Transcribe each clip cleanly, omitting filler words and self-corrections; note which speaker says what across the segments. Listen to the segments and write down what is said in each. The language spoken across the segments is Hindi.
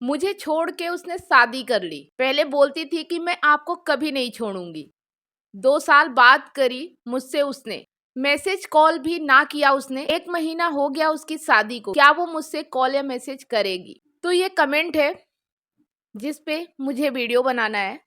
Speaker 1: मुझे छोड़ के उसने शादी कर ली। पहले बोलती थी कि मैं आपको कभी नहीं छोड़ूंगी। 2 साल बात करी मुझसे उसने, मैसेज कॉल भी ना किया उसने। 1 महीना हो गया उसकी शादी को, क्या वो मुझसे कॉल या मैसेज करेगी? तो ये कमेंट है जिस पे मुझे वीडियो बनाना है,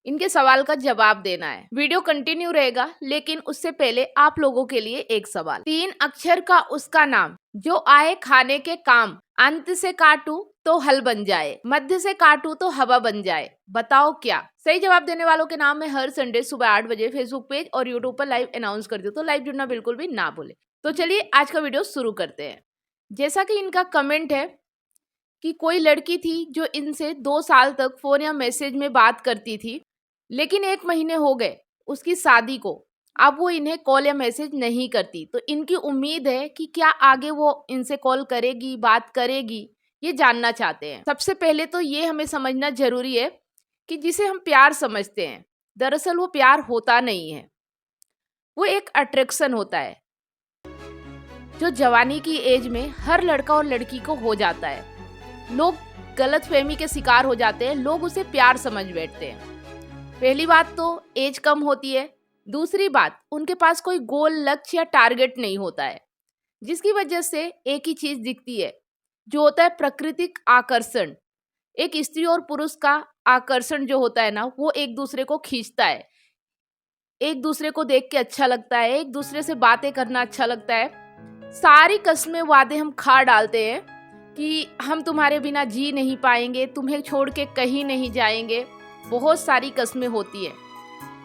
Speaker 1: इनके सवाल का जवाब देना है। वीडियो कंटिन्यू रहेगा, लेकिन उससे पहले आप लोगों के लिए एक सवाल। 3 अक्षर का उसका नाम, जो आए खाने के काम। अंत से काटूं तो हल बन जाए, मध्य से काटूं तो हवा बन जाए। बताओ क्या? सही जवाब देने वालों के नाम मैं हर संडे सुबह 8 बजे फेसबुक पेज और यूट्यूब पर लाइव अनाउंस करती हूँ, तो लाइव जुड़ना बिल्कुल भी ना भूले। तो चलिए आज का वीडियो शुरू करते हैं। जैसा कि इनका कमेंट है कि कोई लड़की थी जो इनसे 2 साल तक फोन या मैसेज में बात करती थी, लेकिन 1 महीने हो गए उसकी शादी को, अब वो इन्हें कॉल या मैसेज नहीं करती। तो इनकी उम्मीद है कि क्या आगे वो इनसे कॉल करेगी, बात करेगी, ये जानना चाहते हैं। सबसे पहले तो ये हमें समझना जरूरी है कि जिसे हम प्यार समझते हैं, दरअसल वो प्यार होता नहीं है। वो एक अट्रैक्शन होता है जो जवानी की एज में हर लड़का और लड़की को हो जाता है। लोग गलतफहमी के शिकार हो जाते हैं, लोग उसे प्यार समझ बैठते हैं। पहली बात तो एज कम होती है। दूसरी बात, उनके पास कोई गोल, लक्ष्य या टारगेट नहीं होता है, जिसकी वजह से एक ही चीज दिखती है, जो होता है प्राकृतिक आकर्षण। एक स्त्री और पुरुष का आकर्षण जो होता है ना, वो एक दूसरे को खींचता है, एक दूसरे को देख के अच्छा लगता है, एक दूसरे से बातें करना अच्छा लगता है। सारी कस्में वादे हम खा डालते हैं कि हम तुम्हारे बिना जी नहीं पाएंगे, तुम्हें छोड़ के कहीं नहीं जाएंगे। बहुत सारी कस्में होती है,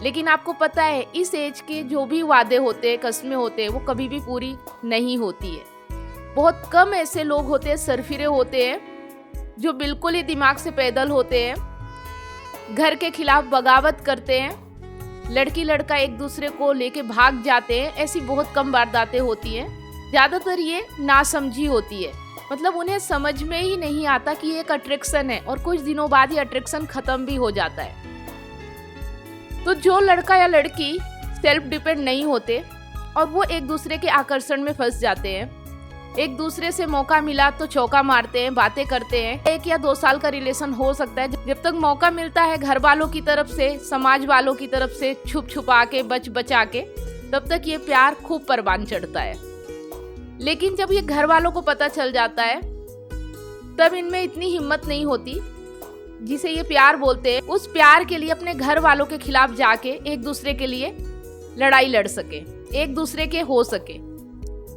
Speaker 1: लेकिन आपको पता है इस एज के जो भी वादे होते हैं, कस्में होते हैं, वो कभी भी पूरी नहीं होती है। बहुत कम ऐसे लोग होते हैं, सरफिरे होते हैं, जो बिल्कुल ही दिमाग से पैदल होते हैं, घर के खिलाफ बगावत करते हैं, लड़की लड़का एक दूसरे को लेके भाग जाते हैं। ऐसी बहुत कम वारदातें होती हैं। ज़्यादातर ये नासमझी होती है, मतलब उन्हें समझ में ही नहीं आता कि ये एक अट्रैक्शन है, और कुछ दिनों बाद ये अट्रैक्शन खत्म भी हो जाता है। तो जो लड़का या लड़की सेल्फ डिपेंड नहीं होते और वो एक दूसरे के आकर्षण में फंस जाते हैं, एक दूसरे से मौका मिला तो चौका मारते हैं, बातें करते हैं। 1 या 2 साल का रिलेशन हो सकता है। जब तक मौका मिलता है घर वालों की तरफ से, समाज वालों की तरफ से, छुप छुपा के, बच बचा के, तब तक ये प्यार खूब परवान चढ़ता है। लेकिन जब ये घर वालों को पता चल जाता है, तब इनमें इतनी हिम्मत नहीं होती, जिसे ये प्यार बोलते हैं, उस प्यार के लिए अपने घर वालों के खिलाफ जाके एक दूसरे के लिए लड़ाई लड़ सके, एक दूसरे के हो सके।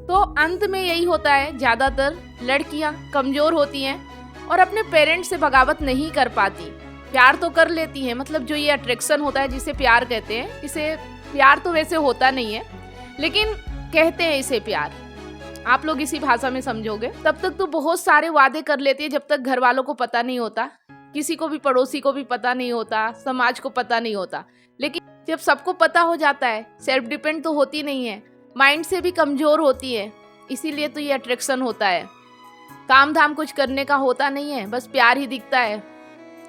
Speaker 1: तो अंत में यही होता है, ज्यादातर लड़कियां कमजोर होती हैं और अपने पेरेंट्स से बगावत नहीं कर पाती। प्यार तो कर लेती हैं, मतलब जो ये अट्रैक्शन होता है जिसे प्यार कहते हैं, इसे प्यार तो वैसे होता नहीं है, लेकिन कहते हैं इसे प्यार। आप लोग इसी भाषा में समझोगे। तब तक तो बहुत सारे वादे कर लेती है, जब तक घर वालों को पता नहीं होता, किसी को भी, पड़ोसी को भी पता नहीं होता, समाज को पता नहीं होता। लेकिन जब सबको पता हो जाता है, सेल्फ डिपेंड तो होती नहीं है, माइंड से भी कमजोर होती है, इसीलिए तो ये अट्रैक्शन होता है। काम धाम कुछ करने का होता नहीं है, बस प्यार ही दिखता है।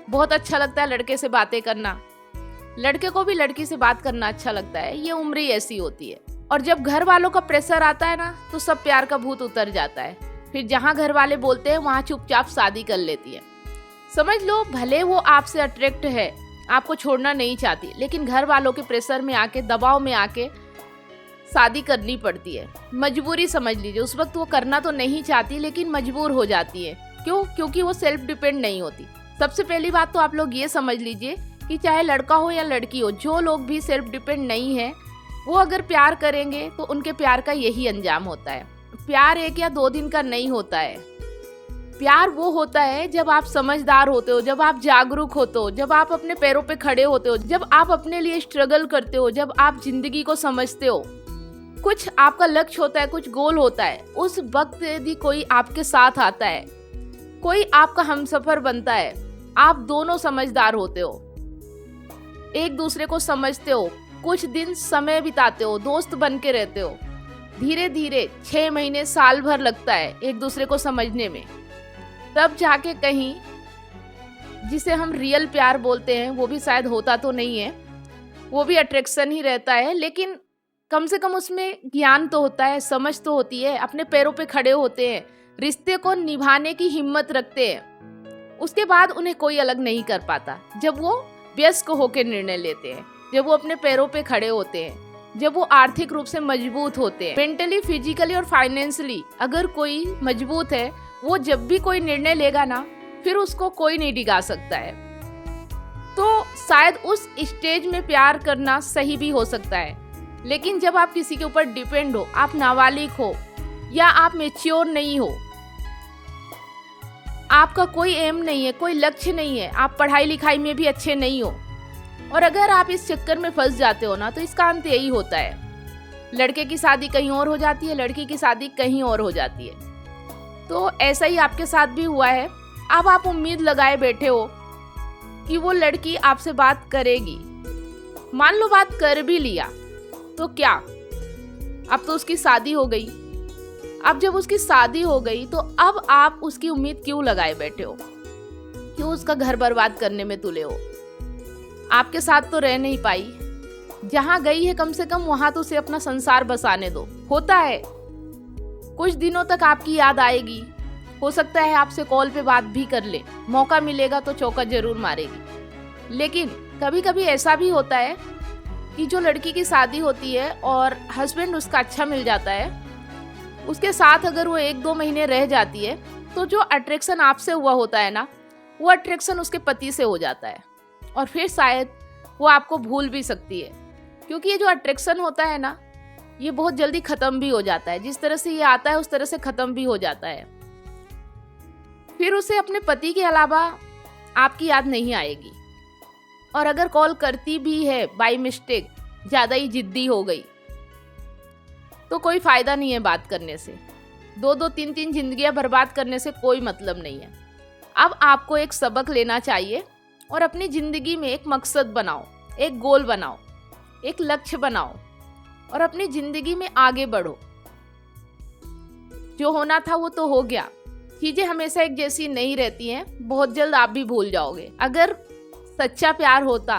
Speaker 1: बहुत अच्छा लगता है लड़के से बातें करना, लड़के को भी लड़की से बात करना अच्छा लगता है। ये उम्र ही ऐसी होती है। और जब घर वालों का प्रेशर आता है ना, तो सब प्यार का भूत उतर जाता है। फिर जहाँ घर वाले बोलते हैं वहाँ चुपचाप शादी कर लेती है। समझ लो, भले वो आपसे अट्रैक्ट है, आपको छोड़ना नहीं चाहती, लेकिन घर वालों के प्रेशर में आके, दबाव में आके शादी करनी पड़ती है। मजबूरी समझ लीजिए। उस वक्त वो करना तो नहीं चाहती, लेकिन मजबूर हो जाती है। क्यों? क्योंकि वो सेल्फ डिपेंड नहीं होती। सबसे पहली बात तो आप लोग ये समझ लीजिए कि चाहे लड़का हो या लड़की हो, जो लोग भी सेल्फ डिपेंड नहीं है, वो अगर प्यार करेंगे तो उनके प्यार का यही अंजाम होता है। प्यार 1 या 2 दिन का नहीं होता है। प्यार वो होता है जब आप समझदार होते हो, जब आप जागरूक होते हो, जब आप अपने पैरों पे खड़े होते हो, जब आप अपने लिए स्ट्रगल करते हो, जब आप जिंदगी को समझते हो। कुछ आपका लक्ष्य होता है, कुछ गोल होता है। उस वक्त यदि कोई आपके साथ आता है, कोई आपका हमसफर बनता है, आप दोनों समझदार होते हो, एक दूसरे को समझते हो, कुछ दिन समय बिताते हो, दोस्त बन के रहते हो। धीरे धीरे 6 महीने, साल भर लगता है एक दूसरे को समझने में। तब जाके कहीं जिसे हम रियल प्यार बोलते हैं, वो भी शायद होता तो नहीं है, वो भी अट्रैक्शन ही रहता है, लेकिन कम से कम उसमें ज्ञान तो होता है, समझ तो होती है, अपने पैरों पे खड़े होते हैं, रिश्ते को निभाने की हिम्मत रखते हैं। उसके बाद उन्हें कोई अलग नहीं कर पाता। जब वो वयस्क होकर निर्णय लेते हैं, जब वो अपने पैरों पे खड़े होते हैं, जब वो आर्थिक रूप से मजबूत होते हैं, मेंटली, फिजिकली और फाइनेंशियली अगर कोई मजबूत है, वो जब भी कोई निर्णय लेगा ना, फिर उसको कोई नहीं डिगा सकता है। तो शायद उस स्टेज में प्यार करना सही भी हो सकता है, लेकिन जब आप किसी के ऊपर डिपेंड हो, आप नाबालिग हो या आप मैच्योर नहीं हो, आपका कोई एम नहीं है, कोई लक्ष्य नहीं है, आप पढ़ाई लिखाई में भी अच्छे नहीं हो, और अगर आप इस चक्कर में फंस जाते हो ना, तो इसका अंत यही होता है, लड़के की शादी कहीं और हो जाती है, लड़की की शादी कहीं और हो जाती है। तो ऐसा ही आपके साथ भी हुआ है। अब आप उम्मीद लगाए बैठे हो कि वो लड़की आपसे बात करेगी। मान लो बात कर भी लिया, तो क्या, अब तो उसकी शादी हो गई। अब जब उसकी शादी हो गई, तो अब आप उसकी उम्मीद क्यों लगाए बैठे हो? क्यों उसका घर बर्बाद करने में तुले हो? आपके साथ तो रह नहीं पाई, जहां गई है कम से कम वहां तो उसे अपना संसार बसाने दो। होता है कुछ दिनों तक आपकी याद आएगी, हो सकता है आपसे कॉल पे बात भी कर ले, मौका मिलेगा तो चौका जरूर मारेगी। लेकिन कभी कभी ऐसा भी होता है कि जो लड़की की शादी होती है और हस्बैंड उसका अच्छा मिल जाता है, उसके साथ अगर वो 1-2 महीने रह जाती है, तो जो अट्रैक्शन आपसे हुआ होता है ना, वो अट्रैक्शन उसके पति से हो जाता है, और फिर शायद वो आपको भूल भी सकती है, क्योंकि ये जो अट्रैक्शन होता है ना, ये बहुत जल्दी खत्म भी हो जाता है। जिस तरह से ये आता है उस तरह से खत्म भी हो जाता है। फिर उसे अपने पति के अलावा आपकी याद नहीं आएगी, और अगर कॉल करती भी है बाय मिस्टेक, ज्यादा ही जिद्दी हो गई, तो कोई फायदा नहीं है बात करने से। 2-2, 3-3 जिंदगियां बर्बाद करने से कोई मतलब नहीं है। अब आपको एक सबक लेना चाहिए और अपनी जिंदगी में एक मकसद बनाओ, एक गोल बनाओ, एक लक्ष्य बनाओ और अपनी जिंदगी में आगे बढ़ो। जो होना था वो तो हो गया। चीजें हमेशा एक जैसी नहीं रहती हैं, बहुत जल्द आप भी भूल जाओगे। अगर सच्चा प्यार होता,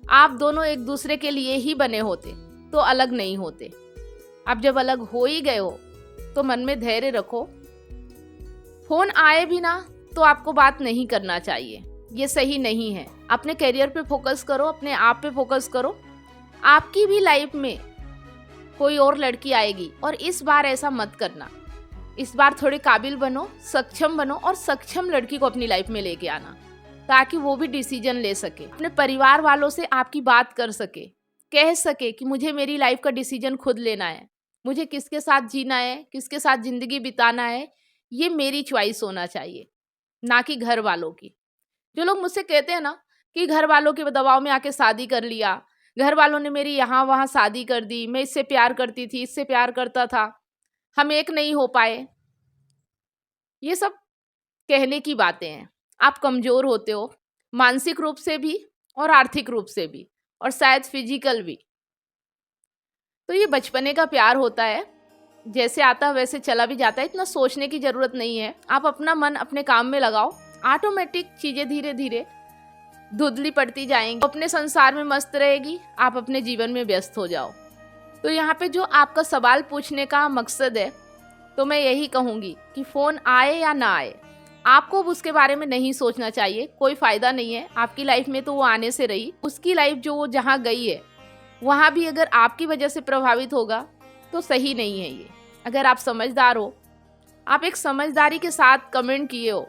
Speaker 1: आप दोनों एक दूसरे के लिए ही बने होते, तो अलग नहीं होते। अब जब अलग हो ही गए हो, तो मन में धैर्य रखो। फोन आए भी ना, तो आपको बात नहीं करना चाहिए, ये सही नहीं है। अपने करियर पे फोकस करो, अपने आप पे फोकस करो। आपकी भी लाइफ में कोई और लड़की आएगी, और इस बार ऐसा मत करना। इस बार थोड़े काबिल बनो, सक्षम बनो, और सक्षम लड़की को अपनी लाइफ में लेके आना, ताकि वो भी डिसीजन ले सके, अपने परिवार वालों से आपकी बात कर सके, कह सके कि मुझे मेरी लाइफ का डिसीजन खुद लेना है, मुझे किसके साथ जीना है, किसके साथ जिंदगी बिताना है, ये मेरी चॉइस होना चाहिए, ना कि घर वालों की। जो लोग मुझसे कहते हैं ना कि घर वालों के दबाव में आके शादी कर लिया, घर वालों ने मेरी यहाँ वहाँ शादी कर दी, मैं इससे प्यार करती थी, इससे प्यार करता था, हम एक नहीं हो पाए, ये सब कहने की बातें हैं। आप कमजोर होते हो, मानसिक रूप से भी और आर्थिक रूप से भी, और शायद फिजिकल भी। तो ये बचपने का प्यार होता है, जैसे आता वैसे चला भी जाता है, इतना सोचने की जरूरत नहीं है। आप अपना मन अपने काम में लगाओ, ऑटोमेटिक चीजें धीरे धीरे धुंधली पड़ती जाएंगी, अपने संसार में मस्त रहेगी, आप अपने जीवन में व्यस्त हो जाओ। तो यहाँ पे जो आपका सवाल पूछने का मकसद है, तो मैं यही कहूँगी कि फ़ोन आए या ना आए, आपको अब उसके बारे में नहीं सोचना चाहिए, कोई फ़ायदा नहीं है। आपकी लाइफ में तो वो आने से रही, उसकी लाइफ जो वो जहाँ गई है, वहाँ भी अगर आपकी वजह से प्रभावित होगा तो सही नहीं है ये। अगर आप समझदार हो, आप एक समझदारी के साथ कमेंट किए हो,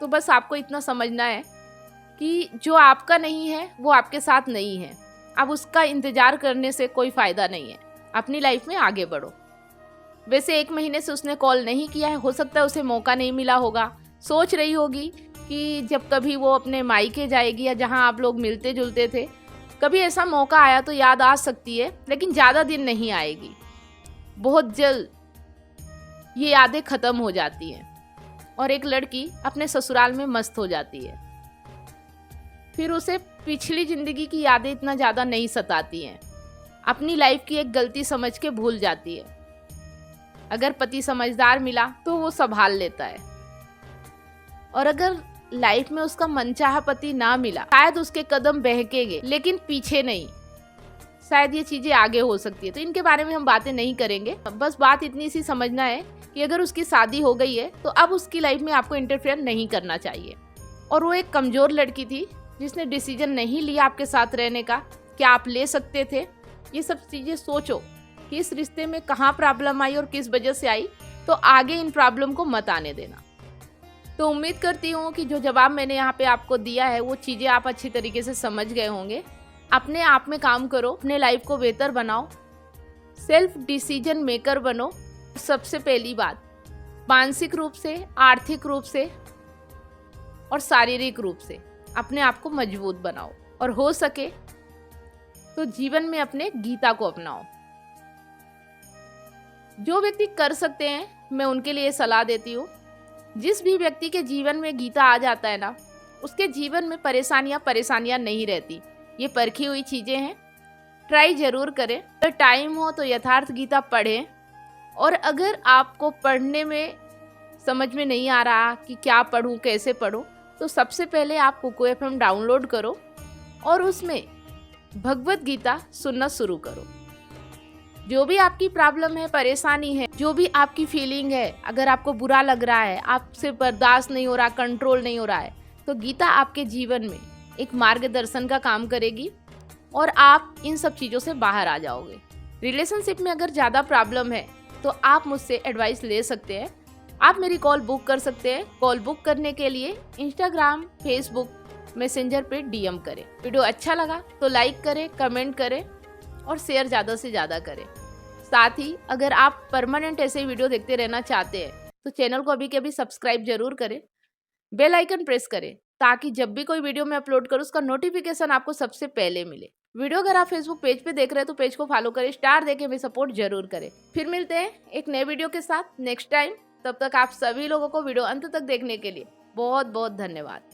Speaker 1: तो बस आपको इतना समझना है कि जो आपका नहीं है वो आपके साथ नहीं है। अब उसका इंतज़ार करने से कोई फ़ायदा नहीं है, अपनी लाइफ में आगे बढ़ो। वैसे 1 महीने से उसने कॉल नहीं किया है, हो सकता है उसे मौका नहीं मिला होगा, सोच रही होगी कि जब कभी वो अपने मायके जाएगी या जहाँ आप लोग मिलते जुलते थे, कभी ऐसा मौका आया तो याद आ सकती है, लेकिन ज़्यादा दिन नहीं आएगी। बहुत जल्द ये यादें ख़त्म हो जाती हैं और एक लड़की अपने ससुराल में मस्त हो जाती है। फिर उसे पिछली ज़िंदगी की यादें इतना ज़्यादा नहीं सताती हैं, अपनी लाइफ की एक गलती समझ के भूल जाती है। अगर पति समझदार मिला तो वो संभाल लेता है, और अगर लाइफ में उसका मनचाहा पति ना मिला, शायद उसके कदम बहकेंगे, लेकिन पीछे नहीं। शायद ये चीज़ें आगे हो सकती है। तो इनके बारे में हम बातें नहीं करेंगे। बस बात इतनी सी समझना है कि अगर उसकी शादी हो गई है तो अब उसकी लाइफ में आपको इंटरफेयर नहीं करना चाहिए। और वो एक कमज़ोर लड़की थी जिसने डिसीजन नहीं लिया आपके साथ रहने का, क्या आप ले सकते थे। ये सब चीज़ें सोचो कि इस रिश्ते में कहाँ प्रॉब्लम आई और किस वजह से आई, तो आगे इन प्रॉब्लम को मत आने देना। तो उम्मीद करती हूँ कि जो जवाब मैंने यहाँ पे आपको दिया है वो चीज़ें आप अच्छी तरीके से समझ गए होंगे। अपने आप में काम करो, अपने लाइफ को बेहतर बनाओ, सेल्फ डिसीजन मेकर बनो। सबसे पहली बात, मानसिक रूप से, आर्थिक रूप से और शारीरिक रूप से अपने आप को मजबूत बनाओ और हो सके तो जीवन में अपने गीता को अपनाओ। जो व्यक्ति कर सकते हैं मैं उनके लिए सलाह देती हूँ। जिस भी व्यक्ति के जीवन में गीता आ जाता है ना, उसके जीवन में परेशानियाँ नहीं रहती। ये परखी हुई चीज़ें हैं, ट्राई जरूर करें। अगर टाइम हो तो यथार्थ गीता पढ़ें। और अगर आपको पढ़ने में समझ में नहीं आ रहा कि क्या पढूं, कैसे पढूं, तो सबसे पहले आप कुकू FM डाउनलोड करो और उसमें भगवत गीता सुनना शुरू करो। जो भी आपकी प्रॉब्लम है, परेशानी है, जो भी आपकी फीलिंग है, अगर आपको बुरा लग रहा है, आपसे बर्दाश्त नहीं हो रहा, कंट्रोल नहीं हो रहा है, तो गीता आपके जीवन में एक मार्गदर्शन का काम करेगी और आप इन सब चीज़ों से बाहर आ जाओगे। रिलेशनशिप में अगर ज़्यादा प्रॉब्लम है तो आप मुझसे एडवाइस ले सकते हैं। आप मेरी कॉल बुक कर सकते हैं। कॉल बुक करने के लिए इंस्टाग्राम, फेसबुक, मैसेंजर पे DM करें। वीडियो अच्छा लगा तो लाइक करें, कमेंट करें और शेयर ज़्यादा से ज़्यादा करें। साथ ही अगर आप परमानेंट ऐसे वीडियो देखते रहना चाहते हैं तो चैनल को अभी के अभी सब्सक्राइब जरूर करें, बेल आइकन प्रेस करें ताकि जब भी कोई वीडियो मैं अपलोड करूँ उसका नोटिफिकेशन आपको सबसे पहले मिले। वीडियो अगर आप फेसबुक पेज पे देख रहे हैं तो पेज को फॉलो करें, स्टार देके हमें सपोर्ट जरूर करें। फिर मिलते हैं एक नए वीडियो के साथ नेक्स्ट टाइम। तब तक आप सभी लोगों को वीडियो अंत तक देखने के लिए बहुत बहुत धन्यवाद।